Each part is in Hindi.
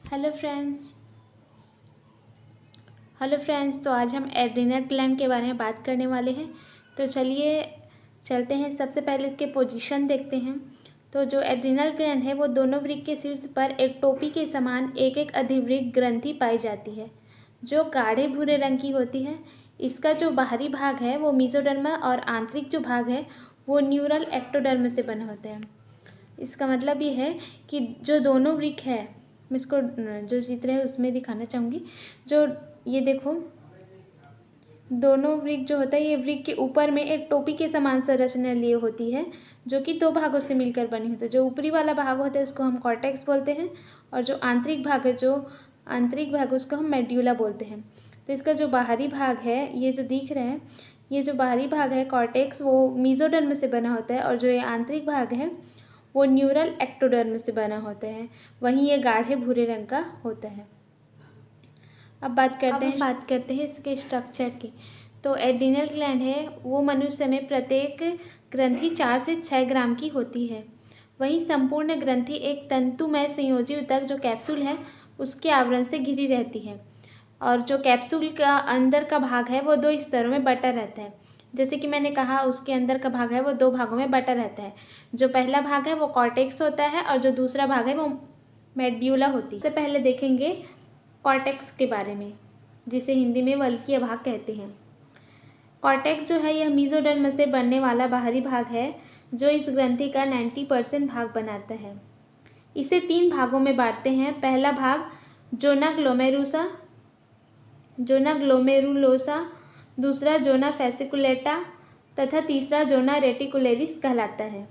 हेलो फ्रेंड्स तो आज हम एड्रिनल ग्लैंड के बारे में बात करने वाले हैं। तो चलिए चलते हैं। सबसे पहले इसके पोजीशन देखते हैं। तो जो एड्रिनल ग्लैंड है वो दोनों वृक्क के शीर्ष पर एक टोपी के समान एक एक अधिवृक्क ग्रंथि पाई जाती है जो गाढ़े भूरे रंग की होती है। इसका जो बाहरी भाग है वो मेसोडर्म और आंतरिक जो भाग है वो न्यूरल एक्टोडर्म से बने होते हैं। इसका मतलब ये है कि जो दोनों वृक्क है, मैं इसको जो चित्र है उसमें दिखाना चाहूँगी। जो ये देखो, दोनों वृक्क जो होता है ये वृक्क के ऊपर में एक टोपी के समान संरचना लिए होती है जो कि दो भागों से मिलकर बनी होती है। जो ऊपरी वाला भाग होता है उसको हम कॉर्टेक्स बोलते हैं और जो आंतरिक भाग है उसको हम मेड्यूला बोलते हैं। तो इसका जो बाहरी भाग है, ये जो दिख रहा है, ये जो बाहरी भाग है कॉर्टेक्स, वो मेसोडर्म से बना होता है और जो ये आंतरिक भाग है वो न्यूरल एक्टोडर्म से बना होता है। वहीं ये गाढ़े भूरे रंग का होता है। अब बात करते हैं इसके स्ट्रक्चर की। तो एड्रिनल ग्लैंड है वो मनुष्य में प्रत्येक ग्रंथि 4 से 6 ग्राम की होती है। वहीं संपूर्ण ग्रंथि एक तंतुमय संयोजी ऊतक जो कैप्सूल है उसके आवरण से घिरी रहती है और जो कैप्सूल का अंदर का भाग है वो 2 स्तरों में बटा रहता है। जैसे कि मैंने कहा, उसके अंदर का भाग है वो 2 भागों में बटा रहता है। जो पहला भाग है वो कॉर्टेक्स होता है और जो दूसरा भाग है वो मेड्यूला होती है। सबसे पहले देखेंगे कॉर्टेक्स के बारे में, जिसे हिंदी में वल्कीय भाग कहते हैं। कॉर्टेक्स जो है यह मेसोडर्म से बनने वाला बाहरी भाग है जो इस ग्रंथि का 90% भाग बनाता है। इसे 3 भागों में बांटते हैं। पहला भाग जोना ग्लोमेरुलोसा, दूसरा जोना फेसिकुलेटा तथा तीसरा जोना रेटिकुलेरिस कहलाता है।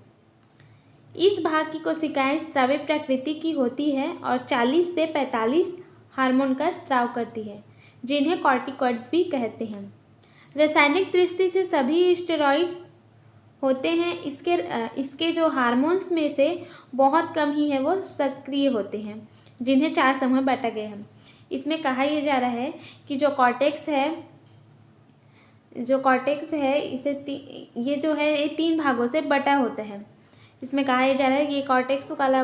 इस भाग की कोशिकाएं स्रावी प्रकृति की होती है और 40 से 45 हार्मोन का स्राव करती है जिन्हें कॉर्टिकॉइड्स भी कहते हैं। रासायनिक दृष्टि से सभी स्टेरॉइड होते हैं। इसके जो हार्मोन्स में से बहुत कम ही है वो सक्रिय होते हैं जिन्हें 4 समूह में बांटा गया है। इसमें कहा यह जा रहा है कि जो कॉर्टेक्स है इसे ये जो है ये 3 भागों से बटा होता है। इसमें कहा यह जा रहा है कि ये कॉर्टेक्स वाला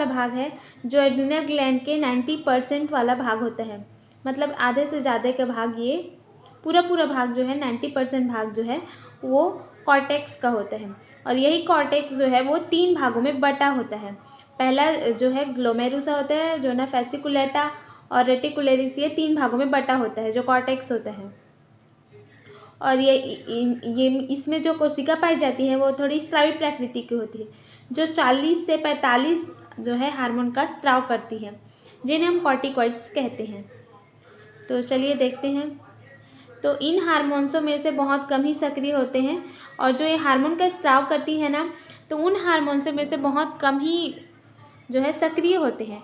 भाग है जो एड्रिनल ग्लैंड के 90% वाला भाग होता है। मतलब आधे से ज़्यादा का भाग, ये पूरा भाग जो है 90% भाग जो है वो कॉर्टेक्स का होता है। और यही कॉर्टेक्स जो है वो 3 भागों में बटा होता है। पहला जो है ग्लोमेरुसा होता है, जोना फेसिकुलेटा और रेटिकुलेरिस, ये 3 भागों में बटा होता है जो कॉर्टेक्स होता है। और ये इसमें जो कोशिका पाई जाती है वो थोड़ी स्रावी प्रकृति की होती है जो 40 से 45 जो है हार्मोन का स्राव करती है जिन्हें हम कॉर्टिकॉइड्स कहते हैं। तो चलिए देखते हैं। तो इन हार्मोन्सों में से बहुत कम ही सक्रिय होते हैं और जो ये हार्मोन का स्राव करती है ना, तो उन हार्मोन्सों में से बहुत कम ही जो है सक्रिय होते हैं,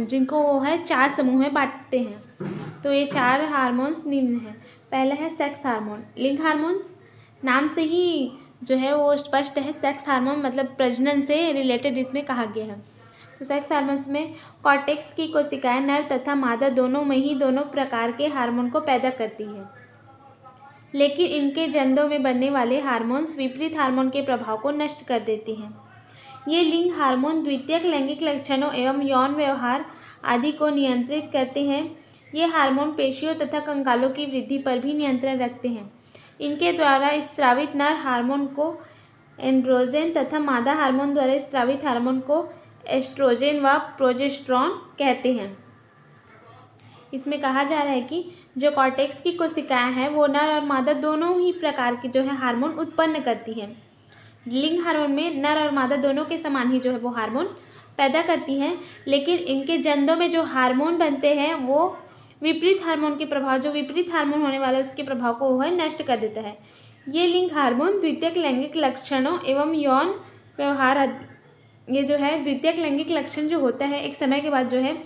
जिनको वो है 4 समूह में बांटते हैं। तो ये 4 हार्मोन्स निम्न हैं। पहला है सेक्स हार्मोन। लिंग हार्मोन्स, नाम से ही जो है वो स्पष्ट है, सेक्स हार्मोन मतलब प्रजनन से रिलेटेड इसमें कहा गया है। तो सेक्स हार्मोन्स में कॉर्टेक्स की कोशिकाएं नर तथा मादा दोनों में ही दोनों प्रकार के हार्मोन को पैदा करती है, लेकिन इनके जंदों में बनने वाले हार्मोन्स विपरीत हार्मोन के प्रभाव को नष्ट कर देती हैं। ये लिंग हार्मोन द्वितीयक लैंगिक लक्षणों एवं यौन व्यवहार आदि को नियंत्रित करते हैं। ये हार्मोन पेशियों तथा कंकालों की वृद्धि पर भी नियंत्रण रखते हैं। इनके द्वारा स्रावित नर हार्मोन को एंड्रोजन तथा मादा हार्मोन द्वारा स्रावित हार्मोन को एस्ट्रोजन व प्रोजेस्टेरॉन कहते हैं। इसमें कहा जा रहा है कि जो कॉर्टेक्स की कोशिकाएं हैं वो नर और मादा दोनों ही प्रकार के जो है हार्मोन उत्पन्न करती हैं। लिंग हार्मोन में नर और मादा दोनों के समान ही जो है वो हार्मोन पैदा करती हैं, लेकिन इनके जंदों में जो हार्मोन बनते हैं वो विपरीत हार्मोन के प्रभाव, जो विपरीत हार्मोन होने वाला है उसके प्रभाव को वह नष्ट कर देता है। ये लिंग हार्मोन द्वितीयक लैंगिक लक्षणों एवं यौन व्यवहार, ये जो है द्वितीयक लैंगिक लक्षण जो होता है एक समय के बाद जो है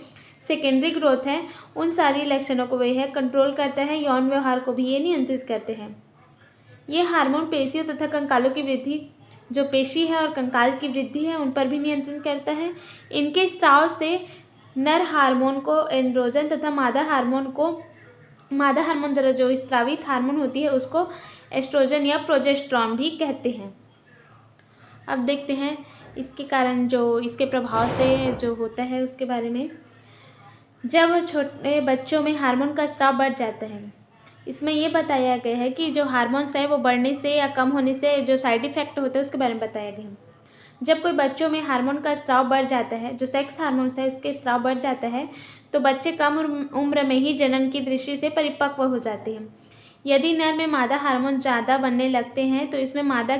सेकेंडरी ग्रोथ है, उन सारी लक्षणों को वही है कंट्रोल करता है। यौन व्यवहार को भी ये नियंत्रित करते हैं। ये हार्मोन पेशियों तथा कंकालों की वृद्धि, जो पेशी है और कंकाल की वृद्धि है उन पर भी नियंत्रण करता है। इनके स्राव से नर हार्मोन को एंड्रोजन तथा मादा हार्मोन द्वारा जो स्रावित हार्मोन होती है उसको एस्ट्रोजन या प्रोजेस्टेरॉन भी कहते हैं। अब देखते हैं इसके कारण जो इसके प्रभाव से जो होता है उसके बारे में। जब छोटे बच्चों में हार्मोन का स्राव बढ़ जाता है, इसमें ये बताया गया है कि जो हार्मोन्स है वो बढ़ने से या कम होने से जो साइड इफ़ेक्ट होते हैं उसके बारे में बताया गया है। जब कोई बच्चों में हार्मोन का स्राव बढ़ जाता है, जो सेक्स हार्मोन्स है उसके स्राव बढ़ जाता है, तो बच्चे कम उम्र में ही जनन की दृष्टि से परिपक्व हो जाते हैं। यदि नर में मादा हार्मोन ज़्यादा बनने लगते हैं तो इसमें मादा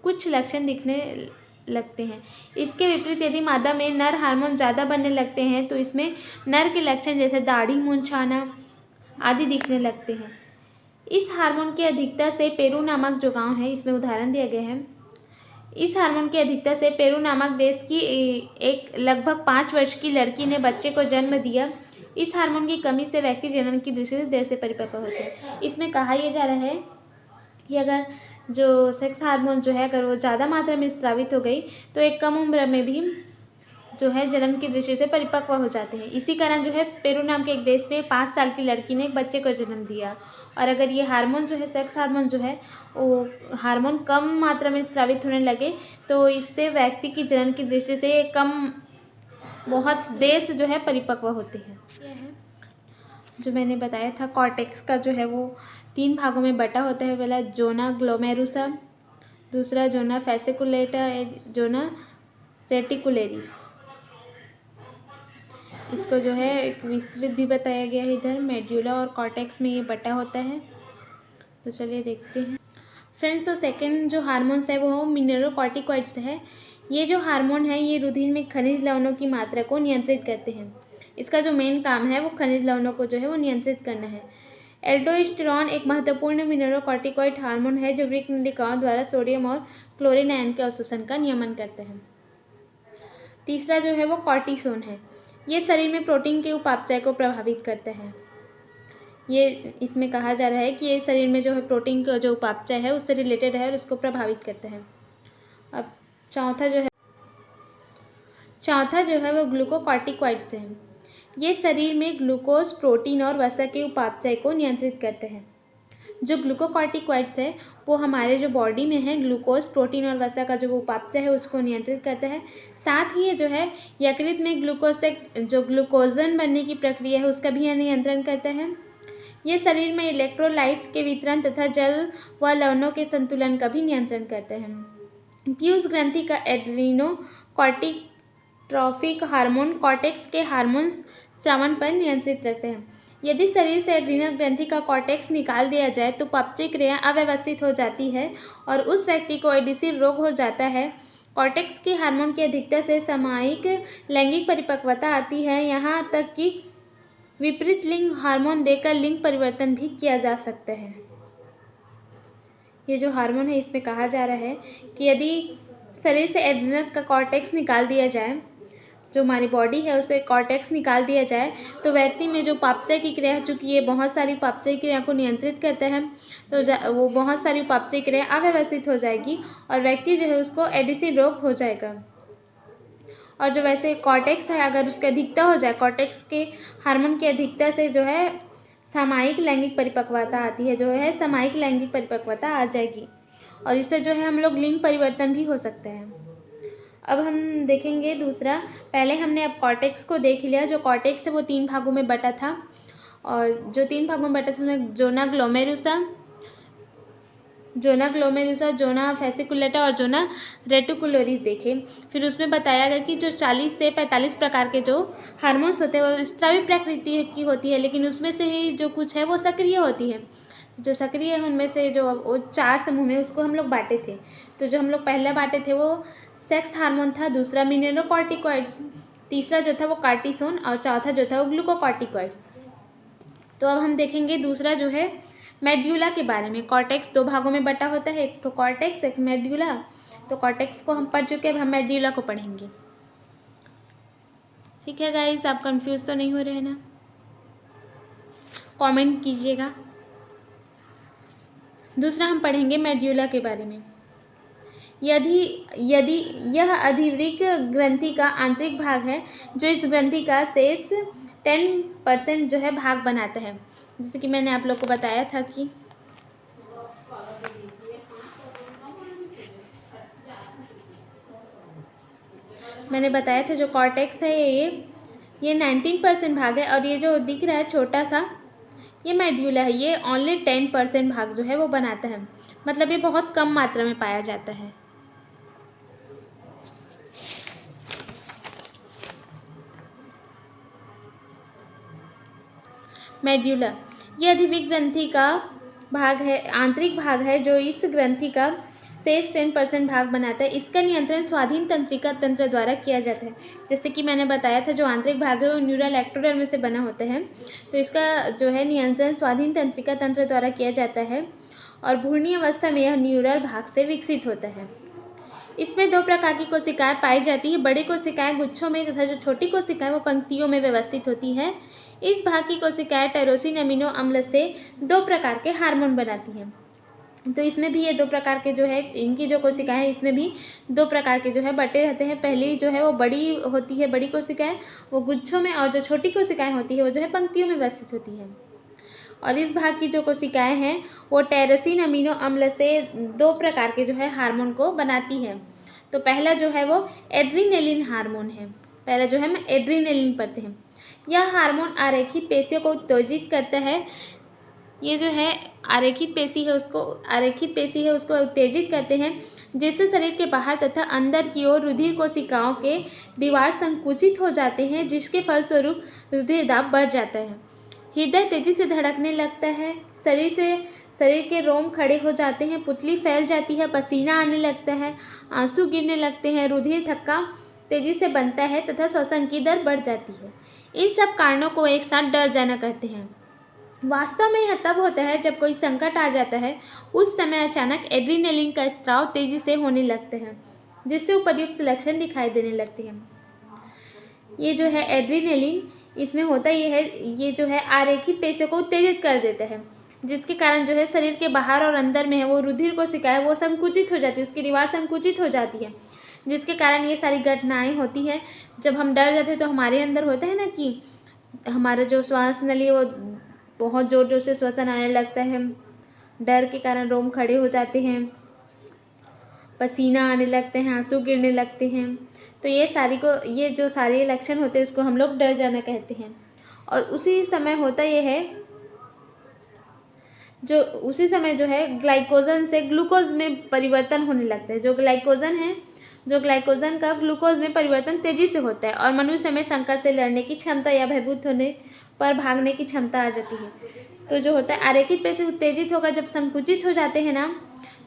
कुछ लक्षण दिखने लगते हैं। इसके विपरीत यदि मादा में नर हार्मोन ज़्यादा बनने लगते हैं तो इसमें नर के लक्षण जैसे दाढ़ी मुंछाना आदि दिखने लगते हैं। इस हार्मोन की अधिकता से पेरू नामक जो गांव है, इसमें उदाहरण दिया गया है, इस हार्मोन की अधिकता से पेरू नामक देश की एक लगभग 5 वर्ष की लड़की ने बच्चे को जन्म दिया। इस हार्मोन की कमी से व्यक्ति जनन की दृष्टि से देर से परिपक्व होते हैं। इसमें कहा यह जा रहा है कि अगर जो सेक्स हार्मोन जो है अगर वो ज़्यादा मात्रा में स्रावित हो गई तो एक कम उम्र में भी जो है जनन की दृष्टि से परिपक्व हो जाते हैं। इसी कारण जो है पेरू नाम के एक देश में 5 साल की लड़की ने एक बच्चे को जन्म दिया। और अगर ये हार्मोन जो है सेक्स हार्मोन जो है वो हार्मोन कम मात्रा में स्रावित होने लगे तो इससे व्यक्ति की जनन की दृष्टि से बहुत देर से जो है परिपक्व होते हैं। यह है जो मैंने बताया था, कॉर्टेक्स का जो है वो 3 भागों में बटा होता है। पहला जोना ग्लोमेरुसा, दूसरा जोना फैसिकुलेटा, जोना रेटिकुलेरिस। इसको जो है एक विस्तृत भी बताया गया है इधर मेड्यूला और कॉर्टेक्स में ये बटा होता है। तो चलिए देखते हैं फ्रेंड्स। तो सेकंड जो हार्मोन्स है वो मिनरलोकॉर्टिकॉइड्स है। ये जो हार्मोन है ये रुधिर में खनिज लवणों की मात्रा को नियंत्रित करते हैं। इसका जो मेन काम है वो खनिज लवणों को जो है वो नियंत्रित करना है। एल्डोस्टेरॉन एक महत्वपूर्ण मिनरलोकॉर्टिकॉइड हार्मोन है जो वृक्क नलिकाओं द्वारा सोडियम और क्लोरीन आयन के अवशोषण का नियमन करता है। तीसरा जो है वो कॉर्टिसोन है। ये शरीर में प्रोटीन के उपापचय को प्रभावित करता है। ये इसमें कहा जा रहा है कि ये शरीर में जो है प्रोटीन का जो उपापचय है उससे रिलेटेड है और उसको प्रभावित करता है। अब चौथा जो है वो ग्लूकोकॉर्टिकॉइड्स है। ये शरीर में ग्लूकोज, प्रोटीन और वसा के उपापचय को नियंत्रित करते हैं। जो ग्लूकोकॉर्टिकॉइड्स है वो हमारे जो बॉडी में है ग्लूकोज, प्रोटीन और वसा का जो उपापचय है उसको नियंत्रित करता है। साथ ही ये जो है यकृत में ग्लूकोज से जो ग्लूकोजन बनने की प्रक्रिया है उसका भी नियंत्रण करता है। ये शरीर में इलेक्ट्रोलाइट्स के वितरण तथा जल व लवणों के संतुलन का भी नियंत्रण करते हैं। पीयूष ग्रंथि का एड्रीनोकॉर्टिकोट्रॉफिक हार्मोन कॉर्टेक्स के हार्मोन स्रावन पर नियंत्रित रखते हैं। यदि शरीर से एड्रीनल ग्रंथि का कॉर्टेक्स निकाल दिया जाए तो पापचय क्रिया अव्यवस्थित हो जाती है और उस व्यक्ति को एडीसी रोग हो जाता है। कॉर्टेक्स के हार्मोन की अधिकता से सामयिक लैंगिक परिपक्वता आती है। यहाँ तक कि विपरीत लिंग हार्मोन देकर लिंग परिवर्तन भी किया जा सकता है। ये जो हार्मोन है इसमें कहा जा रहा है कि यदि शरीर से एड्रीनल का कॉर्टेक्स निकाल दिया जाए, जो हमारी बॉडी है उसे कॉर्टेक्स निकाल दिया जाए तो व्यक्ति में जो पापचय की क्रिया, चूँकि ये बहुत सारी पापचय क्रिया को नियंत्रित करता है तो वो बहुत सारी पापचय क्रिया अव्यवस्थित हो जाएगी और व्यक्ति जो है उसको एडीसी रोग हो जाएगा। और जो वैसे कॉर्टेक्स है अगर उसकी अधिकता हो जाए, कॉर्टेक्स के हार्मोन की अधिकता से जो है सामयिक लैंगिक परिपक्वता आती है, जो है सामयिक लैंगिक परिपक्वता आ जाएगी और इससे जो है हम लोग लिंग परिवर्तन भी हो सकते हैं। अब हम देखेंगे दूसरा। पहले हमने अब कॉर्टेक्स को देख लिया। जो कॉर्टेक्स है वो 3 भागों में बटा था और जो 3 भागों में बटा था उसमें जोना ग्लोमेरुसा, जोना फैसिकुलेटा और जोना रेटिकुलेरिस देखे। फिर उसमें बताया गया कि जो 40 से 45 प्रकार के जो हार्मोन्स होते हैं वो स्रावी प्रकृति की होती है, लेकिन उसमें से ही जो कुछ है वो सक्रिय होती है। जो सक्रिय है उनमें से जो वो 4 समूह में उसको हम लोग बांटे थे। तो जो हम लोग पहले बांटे थे वो सेक्स हार्मोन था, दूसरा मिनरलोकॉर्टिकॉइड्स, तीसरा जो था वो कार्टिसोन और चौथा जो था वो ग्लूकोकॉर्टिकॉइड्स। तो अब हम देखेंगे दूसरा जो है मेड्यूला के बारे में। कॉर्टेक्स 2 भागों में बटा होता है, एक तो कॉर्टेक्स एक मेड्यूला। तो कॉर्टेक्स को हम पढ़ चुके हैं, अब हम मेड्यूला को पढ़ेंगे। ठीक है गाइस, आप कंफ्यूज तो नहीं हो रहे हैं ना? कमेंट कीजिएगा। दूसरा हम पढ़ेंगे मेड्यूला के बारे में। यदि यह अधिवृक्क ग्रंथि का आंतरिक भाग है जो इस ग्रंथि का शेष 10% जो है भाग बनाता है। जैसे कि मैंने आप लोग को बताया था कि मैंने बताया था जो कॉर्टेक्स है ये 19% भाग है, और ये जो दिख रहा है छोटा सा ये मेड्यूला है, ये ओनली 10% भाग जो है वो बनाता है, मतलब ये बहुत कम मात्रा में पाया जाता है। मेड्यूला ये अधिविक ग्रंथि का भाग है, आंतरिक भाग है जो इस ग्रंथि का शेष 10% भाग बनाता है। इसका नियंत्रण स्वाधीन तंत्रिका तंत्र द्वारा किया जाता है। जैसे कि मैंने बताया था जो आंतरिक भाग है वो न्यूरल एक्टोडर्म से बना होता है, तो इसका जो है नियंत्रण स्वाधीन तंत्रिका तंत्र द्वारा किया जाता है, और भ्रूणीय अवस्था में यह न्यूरल भाग से विकसित होता है। इसमें 2 प्रकार की कोशिकाएं पाई जाती है, बड़ी कोशिकाएं गुच्छों में तथा जो छोटी कोशिकाएं वो पंक्तियों में व्यवस्थित होती है। इस भाग की कोशिकाएं टायरोसिन अमीनो अम्ल से 2 प्रकार के हार्मोन बनाती हैं। तो इसमें भी ये 2 प्रकार के जो है इनकी जो कोशिकाएं हैं इसमें भी 2 प्रकार के जो है बटे रहते हैं। पहली जो है वो बड़ी होती है, बड़ी कोशिकाएं वो गुच्छों में, और जो छोटी कोशिकाएं होती है वो जो है पंक्तियों में व्यवस्थित होती है। और इस भाग की जो कोशिकाएं हैं वो टायरोसिन अमीनो अम्ल से 2 प्रकार के जो है हार्मोन को बनाती है। तो पहला जो है वो एड्रीनेलिन हार्मोन है, पहला जो है हम एड्रीनेलिन पढ़ते हैं। यह हार्मोन आरेखित पेशियों को उत्तेजित करता है। ये जो है आरेखित पेशी है उसको उत्तेजित करते हैं, जिससे शरीर के बाहर तथा अंदर की ओर रुधिर कोशिकाओं के दीवार संकुचित हो जाते हैं, जिसके फलस्वरूप रुधिर दाब बढ़ जाता है। हृदय तेजी से धड़कने लगता है, शरीर के रोम खड़े हो जाते हैं, पुतली फैल जाती है, पसीना आने लगता है, आंसू गिरने लगते हैं, रुधिर थक्का तेजी से बनता है तथा श्वसन की दर बढ़ जाती है। इन सब कारणों को एक साथ डर जाना कहते हैं। वास्तव में यह तब होता है जब कोई संकट आ जाता है, उस समय अचानक एड्रीनलिन का स्राव तेजी से होने लगता है, जिससे उपर्युक्त लक्षण दिखाई देने लगते हैं। ये जो है एड्रीनलिन, इसमें होता ये है, ये जो है आरेखित पेशियों को उत्तेजित कर देता है, जिसके कारण जो है शरीर के बाहर और अंदर में है वो रुधिर कोशिकाएं वो संकुचित हो जाती है, उसकी दीवार संकुचित हो जाती है, जिसके कारण ये सारी घटनाएं होती हैं। जब हम डर जाते हैं तो हमारे अंदर होता है ना कि हमारा जो श्वास नली वो बहुत ज़ोर ज़ोर से श्वसन आने लगता है, डर के कारण रोम खड़े हो जाते हैं, पसीना आने लगते हैं, आंसू गिरने लगते हैं। तो ये जो सारे लक्षण होते हैं उसको हम लोग डर जाना कहते हैं। और उसी समय होता ये है उसी समय जो है ग्लाइकोजन से ग्लूकोज में परिवर्तन होने लगता है। जो ग्लाइकोजन का ग्लूकोज में परिवर्तन तेजी से होता है, और मनुष्य में संकट से लड़ने की क्षमता या भयभीत होने पर भागने की क्षमता आ जाती है। तो जो होता है आरेखित पेशी उत्तेजित होकर जब संकुचित हो जाते हैं ना,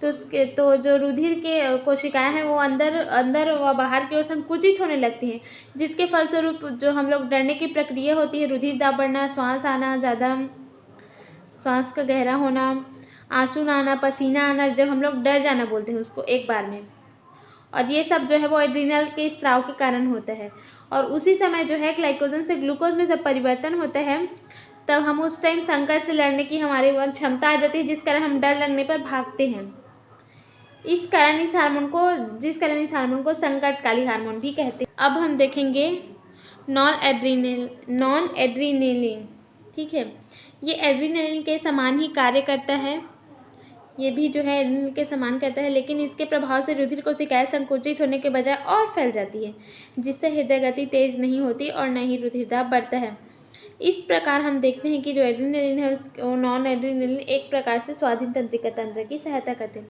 तो जो रुधिर के कोशिकाएं हैं वो अंदर व बाहर की ओर संकुचित होने लगती हैं, जिसके फलस्वरूप जो हम लोग डरने की प्रक्रिया होती है, रुधिर दाब बढ़ना, श्वास आना ज़्यादा, श्वास का गहरा होना, आंसू ना आना, पसीना आना, जब हम लोग डर जाना बोलते हैं उसको एक बार में, और ये सब जो है वो एड्रिनल के स्राव के कारण होता है। और उसी समय जो है ग्लाइकोजन से ग्लूकोज में जब परिवर्तन होता है, तब हम उस टाइम संकट से लड़ने की हमारे क्षमता आ जाती है, जिस कारण हम डर लगने पर भागते हैं। जिस कारण इस हार्मोन को संकटकाली हार्मोन भी कहते हैं। अब हम देखेंगे नॉन एड्रीनेलिन। ठीक है, ये एड्रीनेलिन के समान ही कार्य करता है, ये भी जो है एड्रीनल के समान करता है, लेकिन इसके प्रभाव से रुधिर कोशिकाएं संकुचित होने के बजाय और फैल जाती है, जिससे हृदय गति तेज नहीं होती और न ही रुधिर दाब बढ़ता है। इस प्रकार हम देखते हैं कि जो एड्रीनलिन है वो नॉन एड्रीनलिन एक प्रकार से स्वाधीन तंत्रिका तंत्र की सहायता करते हैं।